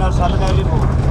Benar satu kali lipat.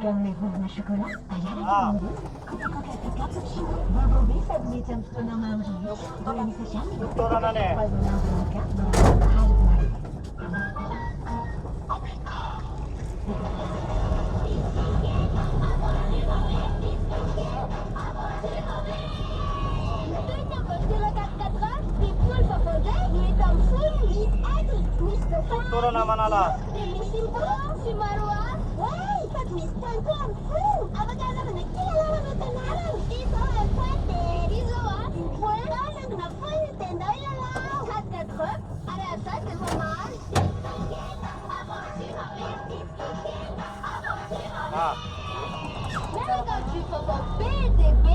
Comme les roues de chocolat, ayala yung Coca-Cola cappuccino, bago sa mitang ito ng mga Doon sa siya, Ito na na eh. pwede na ang ka, mahal na. Ito na naman ala. Si Marwa? Ay, pag-mistan ko ang food. Abagay naman, nagkilala mo tanaran. Dito ang pwede. Dito Wala lang na pwede. Dahil lang. Kat katrop. Arasat ka sa mahal. Ah. Meron kang trip of a BDB?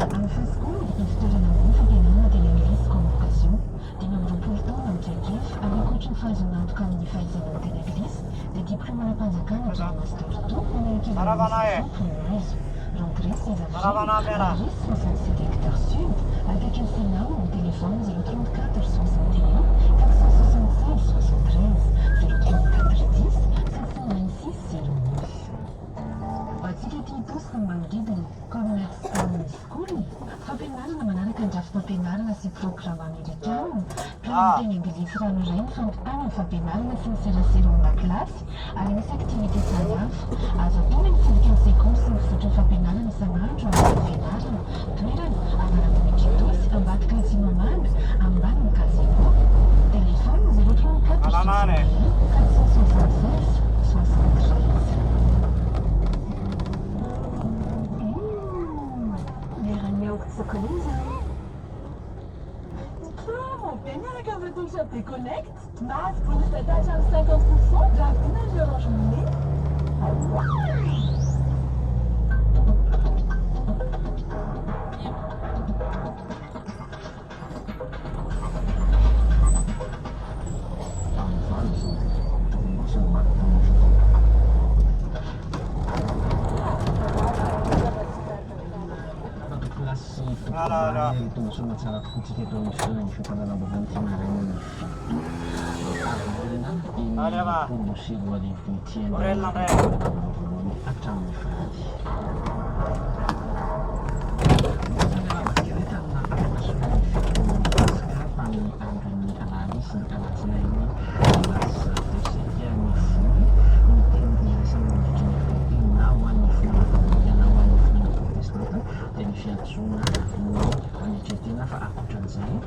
Ang first ko, istudio ng Fabiana de l'Inglese Comunicação, din ang grupo ng objectif avec aucune phase de communication de l'Inglise, de diplôme na panzakan at ang master 2, na Marabanae. Rentrée ces Marabanamera. archives, 67 hectares sud, avec un signal au téléphone 034 61 476 73 034 10 726 09. Pagkikita sa mga gidin, Commerce and School, papinaran naman ang kanjaf papinaran na si programa amerikano. Planting ang bilisran rin from ang papinaran na sinsirasirong na klase, aling sa activities na yaf, as a tuwing silikang si Kosing sa ito papinaran sa nanjo ang papinaran. Tuwiran, ang maraming ikitos, ang bat kasi naman, ang banong kasi mo. Telefon 034 Alanane. 476 63. Sa collision. Mon peignard quand veut-on que je te connecte? Masse pour le statage à 50%, j'appelle le rangement. Itu sunat syarat kunci itu misalnya kepada labuhan timur ini Ada apa? promosi buat influencer Keren lang eh. akan jadi siap sunat, kalau jadi nafas aku dan saya